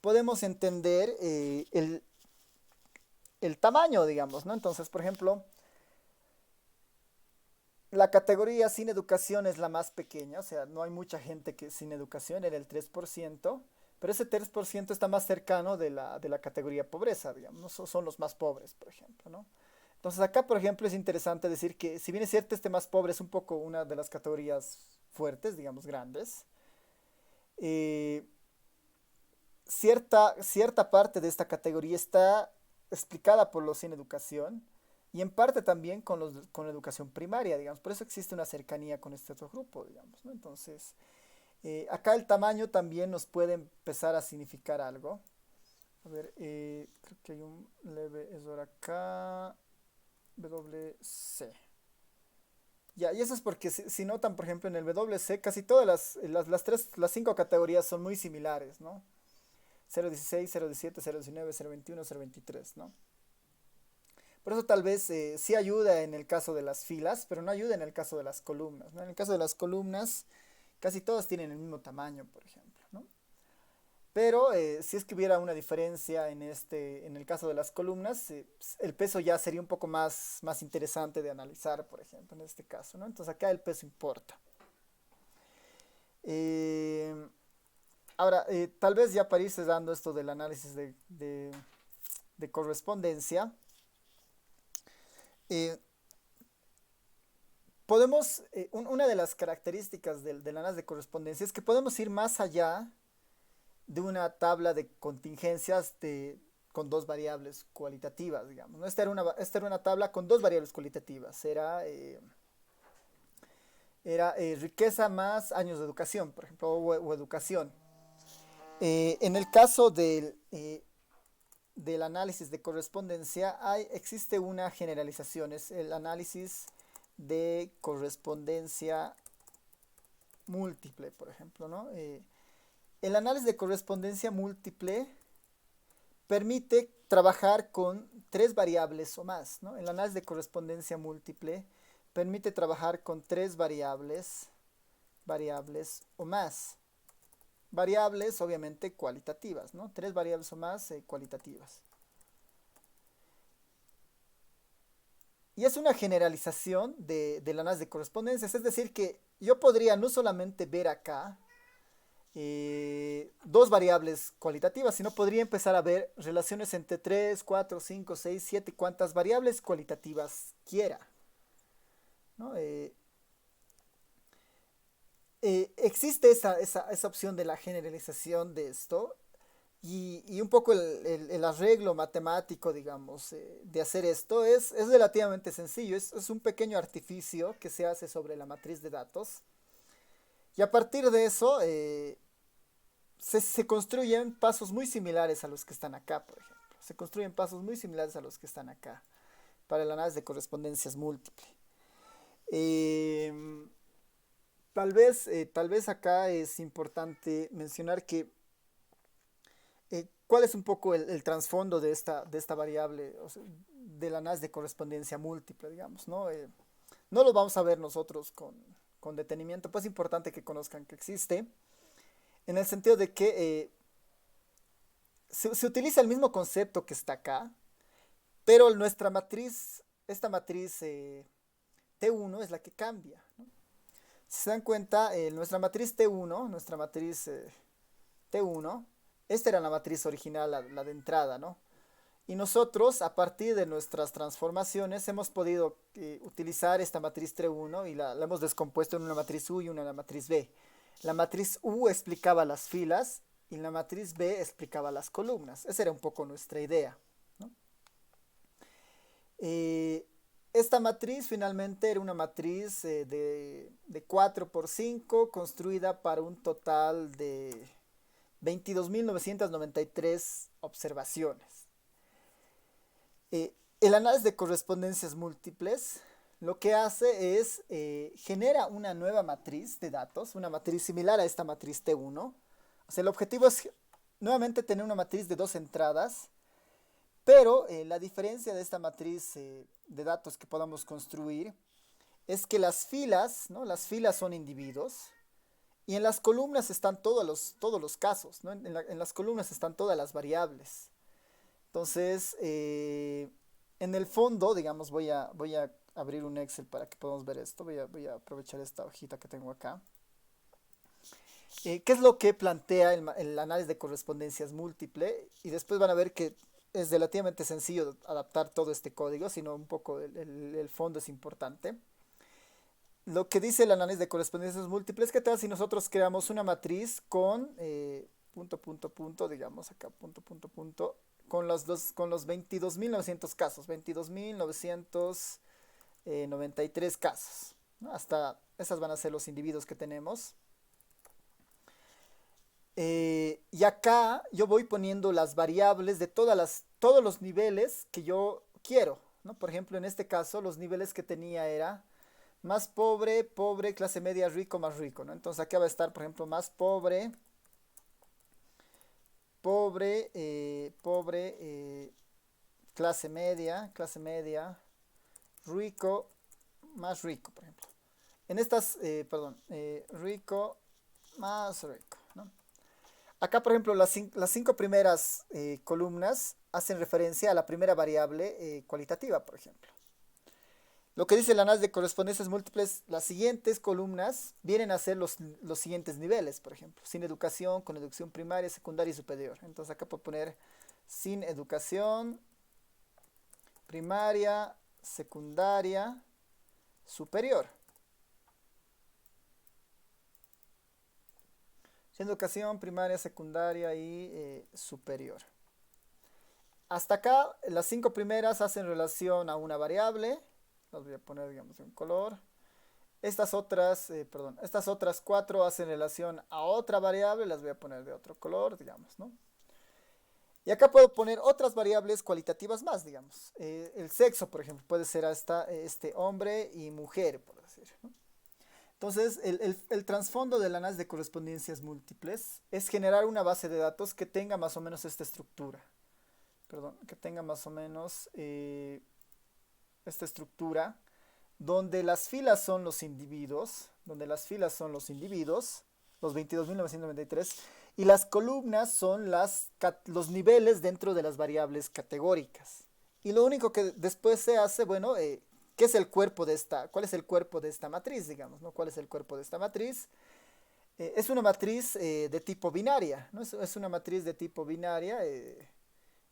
podemos entender el tamaño, digamos, ¿no? Entonces, por ejemplo, la categoría sin educación es la más pequeña, o sea, no hay mucha gente que sin educación, era el 3%, pero ese 3% está más cercano de la categoría pobreza, digamos, ¿no? Son los más pobres, por ejemplo, ¿no? Entonces acá, por ejemplo, es interesante decir que si bien es cierto, este más pobre es un poco una de las categorías fuertes, digamos, grandes, eh, cierta parte de esta categoría está explicada por los sin educación y en parte también con educación primaria, digamos. Por eso existe una cercanía con este otro grupo, digamos, ¿no? Entonces, acá el tamaño también nos puede empezar a significar algo. A ver, creo que hay un leve error acá. WC. Ya, y eso es porque si notan, por ejemplo, en el WC, casi todas las cinco categorías son muy similares, ¿no? 016, 017, 019, 021, 023, ¿no? Por eso tal vez sí ayuda en el caso de las filas, pero no ayuda en el caso de las columnas, ¿no? En el caso de las columnas, casi todas tienen el mismo tamaño, por ejemplo, ¿no? Pero si es que hubiera una diferencia en el caso de las columnas, el peso ya sería un poco más interesante de analizar, por ejemplo, en este caso, ¿no? Entonces acá el peso importa. Eh, Ahora, tal vez ya para ir dando esto del análisis de correspondencia, eh, una de las características del análisis de correspondencia es que podemos ir más allá de una tabla de contingencias con dos variables cualitativas, digamos, ¿no? Esta era una tabla con dos variables cualitativas. Era riqueza más años de educación, por ejemplo, o educación. En el caso del análisis de correspondencia existe una generalización, es el análisis de correspondencia múltiple, por ejemplo, ¿no? El análisis de correspondencia múltiple permite trabajar con tres variables o más, ¿no? El análisis de correspondencia múltiple permite trabajar con tres variables o más. Variables obviamente cualitativas, ¿no? Tres variables o más cualitativas. Y es una generalización del análisis de correspondencias, es decir, que yo podría no solamente ver acá dos variables cualitativas, sino podría empezar a ver relaciones entre 3, 4, 5, 6, 7, cuantas variables cualitativas quiera, ¿no? Existe esa opción de la generalización de esto y un poco el arreglo matemático, digamos, de hacer esto es relativamente sencillo. Es un pequeño artificio que se hace sobre la matriz de datos y a partir de eso se construyen pasos muy similares a los que están acá, por ejemplo. Se construyen pasos muy similares a los que están acá para el análisis de correspondencias múltiples. Eh, tal vez acá es importante mencionar que cuál es un poco el trasfondo de esta variable, o sea, del análisis de correspondencia múltiple, digamos, ¿no? No lo vamos a ver nosotros con detenimiento, pues es importante que conozcan que existe, en el sentido de que se utiliza el mismo concepto que está acá, pero nuestra matriz, esta matriz T1 es la que cambia, ¿no? Si se dan cuenta, nuestra matriz T1, T1, esta era la matriz original, la de entrada, ¿no? Y nosotros, a partir de nuestras transformaciones, hemos podido utilizar esta matriz T1 y la hemos descompuesto en una matriz U y una matriz B. La matriz U explicaba las filas y la matriz B explicaba las columnas. Esa era un poco nuestra idea, ¿no? Esta matriz finalmente era una matriz de 4 por 5 construida para un total de 22.993 observaciones. El análisis de correspondencias múltiples lo que hace es genera una nueva matriz de datos, una matriz similar a esta matriz T1. O sea, el objetivo es nuevamente tener una matriz de dos entradas, pero la diferencia de esta matriz de datos que podamos construir es que las filas, ¿no? Las filas son individuos Y en las columnas están todos los casos, ¿no? En las columnas están todas las variables. Entonces, en el fondo, digamos, voy a abrir un Excel para que podamos ver esto. Voy a aprovechar esta hojita que tengo acá. ¿Qué es lo que plantea el análisis de correspondencias múltiple? Y después van a ver que es relativamente sencillo adaptar todo este código, sino un poco el fondo es importante. Lo que dice el análisis de correspondencias múltiples, ¿qué tal si nosotros creamos una matriz con punto, punto, punto, digamos acá, punto, punto, punto, con los 22.900 casos, 22.993 casos, ¿no? Hasta esas van a ser los individuos que tenemos. Y acá yo voy poniendo las variables de todos los niveles que yo quiero, ¿no? Por ejemplo, en este caso, los niveles que tenía era más pobre, pobre, clase media, rico, más rico, ¿no? Entonces acá va a estar, por ejemplo, más pobre, pobre, clase media, rico, más rico, por ejemplo. En estas, rico, más rico, ¿no? Acá, por ejemplo, las cinco primeras columnas hacen referencia a la primera variable cualitativa, por ejemplo. Lo que dice el análisis de correspondencias múltiples, las siguientes columnas vienen a ser los siguientes niveles, por ejemplo, sin educación, con educación primaria, secundaria y superior. Entonces acá puedo poner sin educación, primaria, secundaria, superior. Sin educación, primaria, secundaria y superior. Hasta acá, las cinco primeras hacen relación a una variable. Las voy a poner, digamos, en color. Estas otras cuatro hacen relación a otra variable. Las voy a poner de otro color, digamos, ¿no? Y acá puedo poner otras variables cualitativas más, digamos. El sexo, por ejemplo, puede ser hasta hombre y mujer, por decir, ¿no? Entonces, el trasfondo del análisis de correspondencias múltiples es generar una base de datos que tenga más o menos esta estructura. Perdón, que tenga más o menos esta estructura, donde las filas son los individuos, los 22.993, y las columnas son los niveles dentro de las variables categóricas. Y lo único que después se hace, bueno, ¿qué es el cuerpo de cuál es el cuerpo de esta matriz, digamos, ¿no? ¿Cuál es el cuerpo de esta matriz? Es una matriz de tipo binaria, ¿no? Es una matriz de tipo binaria,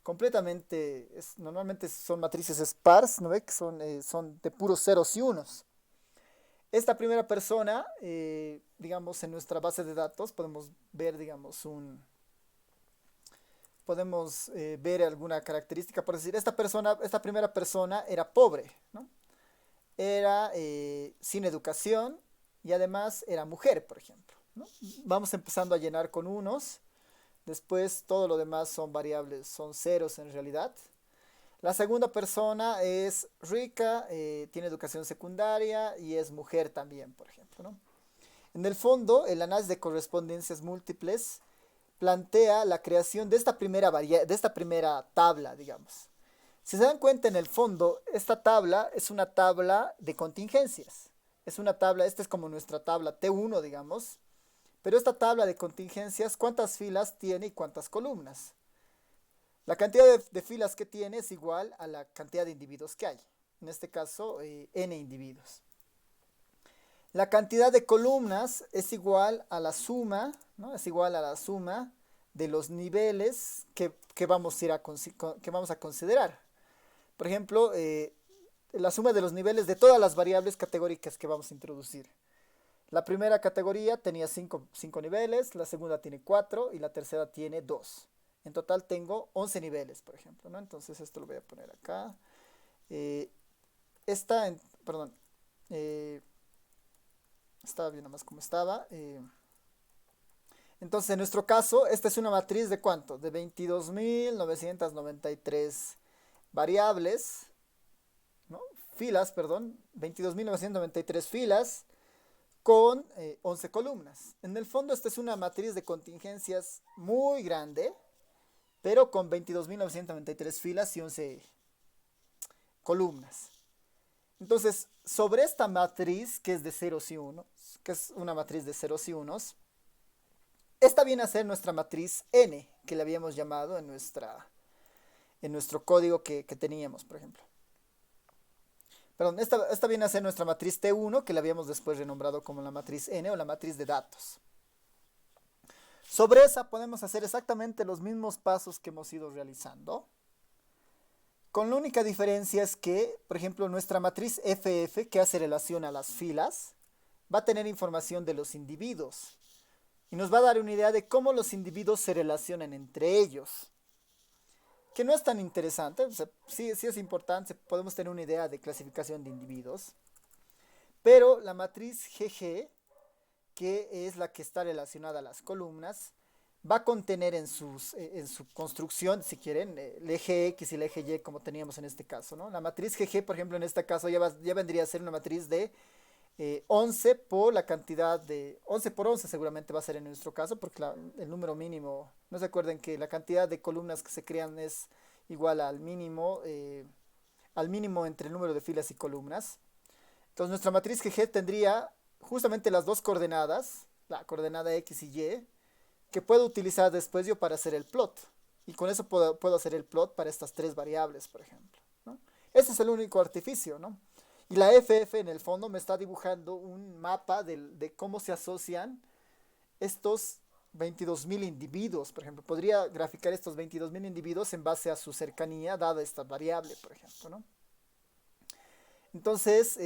completamente, normalmente son matrices sparse, ¿no ve? Que son de puros ceros y unos. Esta primera persona, digamos, en nuestra base de datos podemos ver, digamos, podemos ver alguna característica, por decir, esta primera persona era pobre, ¿no? Era sin educación y además era mujer, por ejemplo, ¿no? Vamos empezando a llenar con unos. Después todo lo demás son variables, son ceros en realidad. La segunda persona es rica, tiene educación secundaria y es mujer también, por ejemplo, ¿no? En el fondo, el análisis de correspondencias múltiples plantea la creación de esta primera tabla, digamos. Si se dan cuenta, en el fondo, esta tabla es una tabla de contingencias. Esta es como nuestra tabla T1, digamos. Pero esta tabla de contingencias, ¿cuántas filas tiene y cuántas columnas? La cantidad de filas que tiene es igual a la cantidad de individuos que hay. En este caso, n individuos. La cantidad de columnas es igual a la suma, ¿no? Es igual a la suma de los niveles que vamos a considerar. Por ejemplo, la suma de los niveles de todas las variables categóricas que vamos a introducir. La primera categoría tenía 5 niveles, la segunda tiene 4 y la tercera tiene 2. En total tengo 11 niveles, por ejemplo, ¿no? Entonces esto lo voy a poner acá. Estaba bien nomás como estaba. Entonces en nuestro caso, esta es una matriz de ¿cuánto? De 22.993 variables, ¿no? Filas, perdón, 22.993 filas con 11 columnas. En el fondo esta es una matriz de contingencias muy grande, pero con 22.993 filas y 11 columnas. Entonces, sobre esta matriz, que es de ceros y unos, que es una matriz de ceros y unos, esta viene a ser nuestra matriz N, que le habíamos llamado en nuestro código que teníamos, por ejemplo. Perdón, esta viene a ser nuestra matriz T1, que la habíamos después renombrado como la matriz N o la matriz de datos. Sobre esa podemos hacer exactamente los mismos pasos que hemos ido realizando, con la única diferencia es que, por ejemplo, nuestra matriz FF, que hace relación a las filas, va a tener información de los individuos y nos va a dar una idea de cómo los individuos se relacionan entre ellos, que no es tan interesante, o sea, sí es importante, podemos tener una idea de clasificación de individuos, pero la matriz GG, que es la que está relacionada a las columnas, va a contener en su construcción, si quieren, el eje X y el eje Y, como teníamos en este caso, ¿no? La matriz GG, por ejemplo, en este caso ya vendría a ser una matriz de 11 por la cantidad de 11 por 11 seguramente va a ser en nuestro caso, porque el número mínimo, no se acuerden que la cantidad de columnas que se crean es igual al mínimo entre el número de filas y columnas. Entonces nuestra matriz GG tendría justamente las dos coordenadas, la coordenada X y Y, que puedo utilizar después yo para hacer el plot. Y con eso puedo hacer el plot para estas tres variables, por ejemplo, ¿no? Ese es el único artificio, ¿no? Y la FF en el fondo me está dibujando un mapa de cómo se asocian estos 22.000 individuos, por ejemplo. Podría graficar estos 22.000 individuos en base a su cercanía, dada esta variable, por ejemplo, ¿no? Entonces,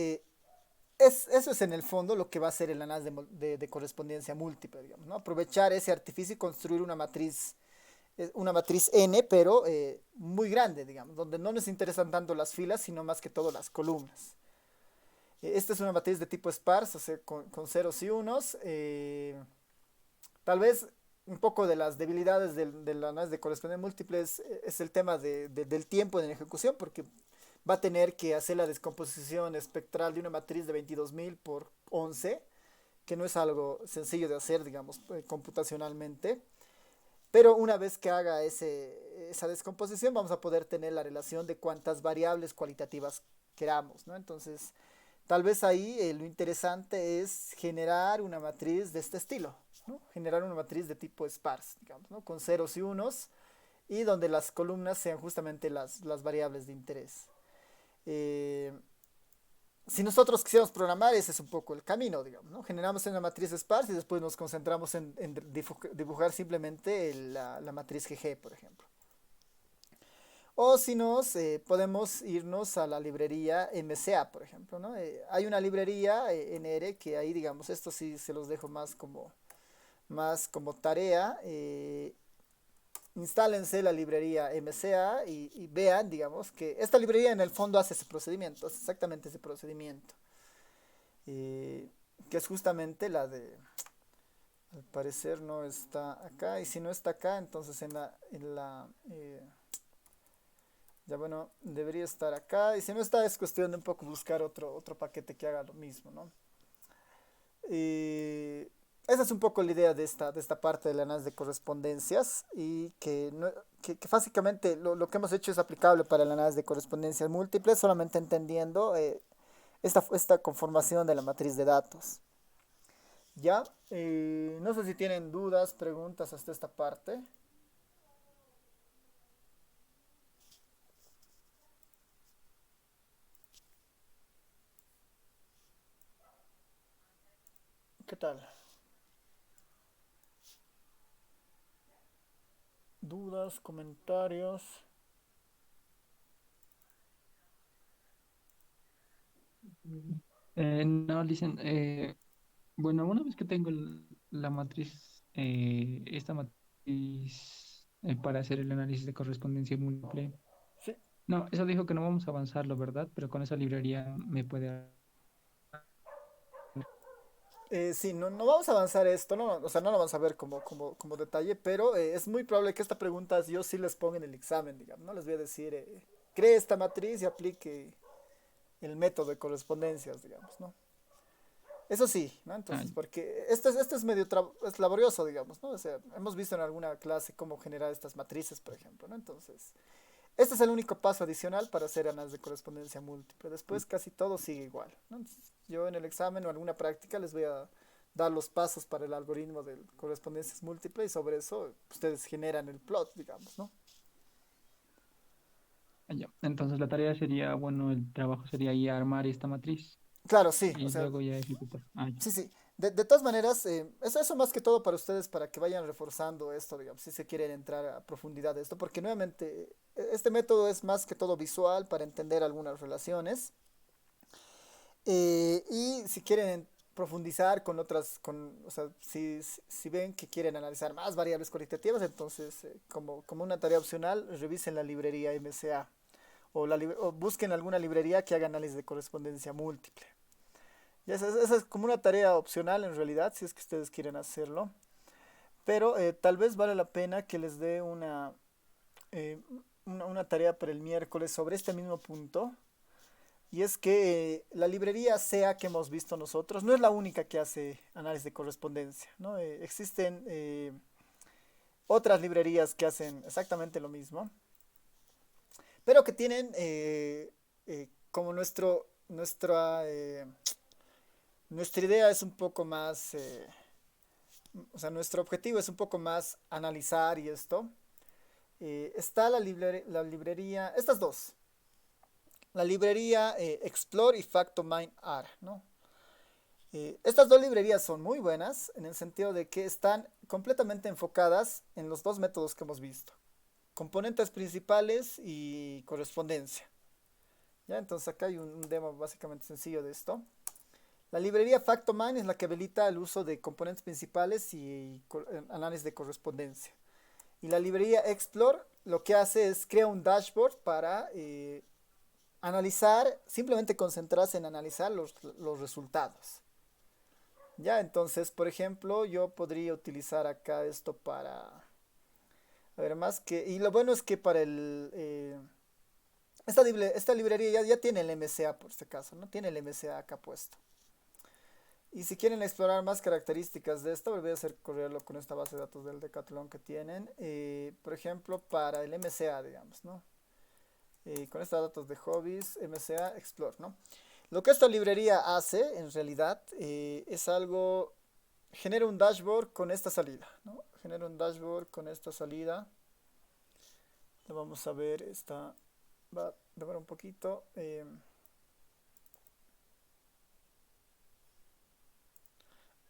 eso es en el fondo lo que va a ser el análisis de correspondencia múltiple, digamos, ¿no? Aprovechar ese artificio y construir una matriz N, pero muy grande, digamos, donde no nos interesan tanto las filas, sino más que todo las columnas. Esta es una matriz de tipo sparse, o sea, con ceros y unos. Tal vez un poco de las debilidades del análisis de correspondencia múltiple es el tema del tiempo en ejecución, porque va a tener que hacer la descomposición espectral de una matriz de 22.000 por 11, que no es algo sencillo de hacer, digamos, computacionalmente. Pero una vez que haga esa descomposición, vamos a poder tener la relación de cuántas variables cualitativas queramos, ¿no? Entonces, tal vez ahí lo interesante es generar una matriz de este estilo, ¿no? Generar una matriz de tipo sparse, digamos, ¿no? Con ceros y unos, y donde las columnas sean justamente las variables de interés. Eh, si nosotros quisiéramos programar, ese es un poco el camino, digamos, ¿no? Generamos una matriz sparse y después nos concentramos en dibujar simplemente la matriz GG, por ejemplo. O si nos podemos irnos a la librería MCA, por ejemplo, ¿no? Hay una librería en R que ahí, digamos, esto sí se los dejo más como tarea. Instálense la librería MCA y vean, digamos, que esta librería en el fondo hace ese procedimiento, hace exactamente ese procedimiento, que es justamente la al parecer no está acá, y si no está acá, entonces ya bueno, debería estar acá, y si no está es cuestión de un poco buscar otro paquete que haga lo mismo, ¿no? Esa es un poco la idea de esta parte del análisis de correspondencias y que básicamente lo que hemos hecho es aplicable para el análisis de correspondencias múltiples, solamente entendiendo esta conformación de la matriz de datos. ¿Ya? No sé si tienen dudas, preguntas hasta esta parte. ¿Qué tal? ¿Dudas, comentarios? No, dicen, bueno, una vez que tengo la matriz, esta matriz para hacer el análisis de correspondencia múltiple, Sí. no, eso dijo que no vamos a avanzarlo, ¿verdad? Pero con esa librería me puede... Sí, no vamos a avanzar esto, no, o sea, no lo vamos a ver como detalle, pero es muy probable que esta pregunta yo sí les ponga en el examen, digamos, no les voy a decir, cree esta matriz y aplique el método de correspondencias, digamos, ¿no? Eso sí, ¿no? Ah, Entonces, porque esto es medio es laborioso, digamos, ¿no? O sea, hemos visto en alguna clase cómo generar estas matrices, por ejemplo, ¿no? Entonces, este es el único paso adicional para hacer análisis de correspondencia múltiple. Después casi todo sigue igual, ¿no? Entonces, yo en el examen o alguna práctica les voy a dar los pasos para el algoritmo de correspondencias múltiples y sobre eso ustedes generan el plot, digamos, ¿no? Ah, ya. Entonces la tarea sería, bueno, el trabajo sería ahí armar esta matriz Claro, sí, o y sea, luego ya ejecutar. Ah, ya. sí, sí. De todas maneras, eso más que todo para ustedes, para que vayan reforzando esto, digamos, si se quieren entrar a profundidad de esto, porque nuevamente este método es más que todo visual para entender algunas relaciones. Y si quieren profundizar con otras, o sea, si ven que quieren analizar más variables cualitativas, entonces como una tarea opcional, revisen la librería MCA o busquen alguna librería que haga análisis de correspondencia múltiple. Y esa es como una tarea opcional en realidad, si es que ustedes quieren hacerlo. Pero tal vez vale la pena que les dé eh, una tarea para el miércoles sobre este mismo punto. Y es que la librería SEA que hemos visto nosotros no es la única que hace análisis de correspondencia, ¿no? Existen otras librerías que hacen exactamente lo mismo, pero que tienen como nuestra idea es un poco más, o sea, nuestro objetivo es un poco más analizar y esto. Está la librería, estas dos, la librería Explore y FactoMine R, ¿no? Estas dos librerías son muy buenas en el sentido de que están completamente enfocadas en los dos métodos que hemos visto, componentes principales y correspondencia. ¿Ya? Entonces acá hay un demo básicamente sencillo de esto. La librería FactoMine es la que habilita el uso de componentes principales y análisis de correspondencia. Y la librería Explore lo que hace es crear un dashboard para analizar, simplemente concentrarse en analizar los resultados. Ya, entonces, por ejemplo, yo podría utilizar acá esto para, a ver, más que, y lo bueno es que para esta librería ya tiene el MCA por este caso, ¿no? Tiene el MCA acá puesto. Y si quieren explorar más características de esto, voy a hacer correrlo con esta base de datos del Decathlon que tienen. Por ejemplo, para el MCA, digamos, ¿no? Con estos datos de hobbies, MCA, Explore, ¿no? Lo que esta librería hace, en realidad, es algo, genera un dashboard con esta salida, ¿no? Genera un dashboard con esta salida. Lo vamos a ver, esta va a demorar un poquito.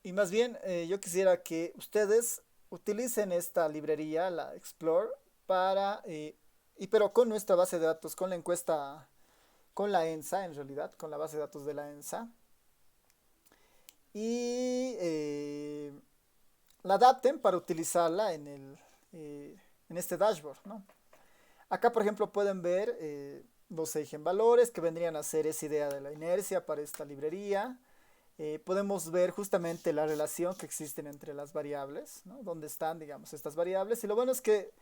Y más bien, yo quisiera que ustedes utilicen esta librería, la Explore, para, pero con nuestra base de datos, con la encuesta, con la ENSA, en realidad, con la base de datos de la ENSA. Y la adapten para utilizarla en este dashboard, ¿no? Acá, por ejemplo, pueden ver los eigenvalores que vendrían a ser esa idea de la inercia para esta librería. Podemos ver justamente la relación que existen entre las variables, ¿no? Dónde están, digamos, estas variables. Y lo bueno es que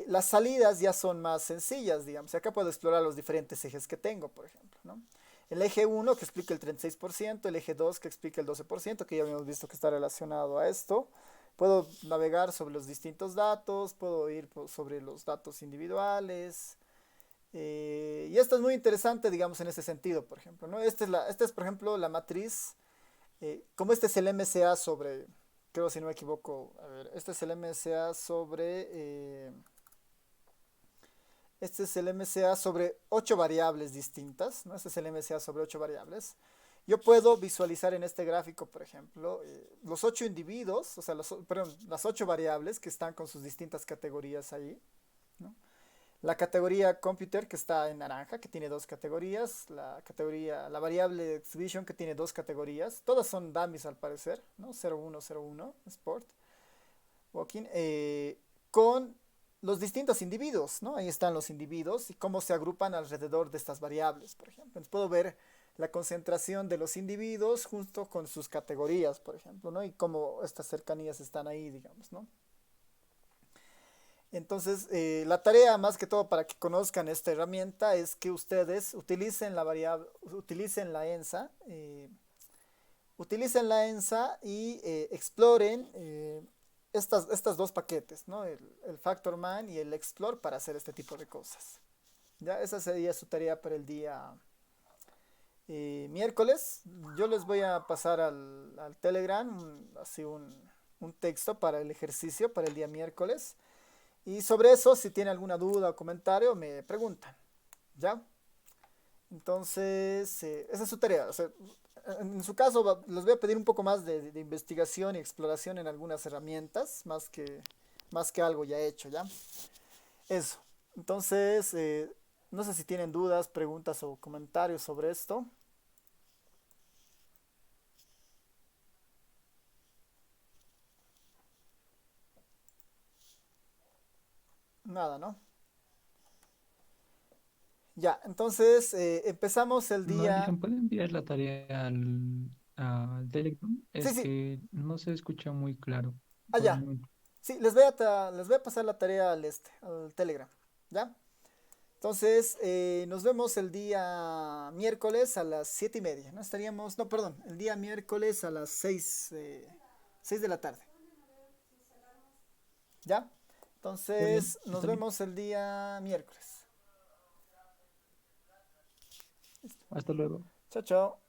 las salidas ya son más sencillas, digamos. Acá puedo explorar los diferentes ejes que tengo, por ejemplo, ¿no? El eje 1 que explica el 36%, el eje 2 que explica el 12%, que ya habíamos visto que está relacionado a esto. Puedo navegar sobre los distintos datos, puedo ir sobre los datos individuales. Y esto es muy interesante, digamos, en ese sentido, por ejemplo, ¿no? Esta es, por ejemplo, la matriz, como este es el MCA sobre, creo si no me equivoco, a ver, este es el MCA sobre, este es el MCA sobre 8 variables distintas, ¿no? Este es el MCA sobre 8 variables. Yo puedo visualizar en este gráfico, por ejemplo, los 8 individuos, o sea, perdón, las 8 variables que están con sus distintas categorías ahí, ¿no? La categoría computer que está en naranja, que tiene dos categorías. La variable exhibition que tiene dos categorías. Todas son dummies al parecer, ¿no? 0101, sport, walking. Con los distintos individuos, ¿no? Ahí están los individuos y cómo se agrupan alrededor de estas variables, por ejemplo. Entonces puedo ver la concentración de los individuos junto con sus categorías, por ejemplo, ¿no? Y cómo estas cercanías están ahí, digamos, ¿no? Entonces, la tarea más que todo para que conozcan esta herramienta es que ustedes utilicen la variable, utilicen la ENSA y exploren estas dos paquetes, ¿no? El FactorMan y el Explore para hacer este tipo de cosas. Ya, esa sería su tarea para el día miércoles. Yo les voy a pasar al Telegram así un texto para el ejercicio para el día miércoles. Y sobre eso, si tiene alguna duda o comentario, me preguntan. ¿Ya? Entonces, esa es su tarea. O sea, en su caso, les voy a pedir un poco más de investigación y exploración en algunas herramientas, más que algo ya hecho, ¿ya? Eso. Entonces, no sé si tienen dudas, preguntas o comentarios sobre esto. Nada, ¿no? Ya, entonces empezamos el No, día. Alison, ¿puede enviar la tarea al Telegram? Sí, Es sí, que no se escucha muy claro por el allá. momento. Sí, les voy a pasar la tarea al Telegram. ¿Ya? Entonces, nos vemos el día miércoles a las 7:30. No estaríamos, no, perdón, el día miércoles a las 6 de la tarde. ¿Ya? Está bien, Entonces, nos está bien. vemos el día miércoles. Hasta luego. Chao, chao.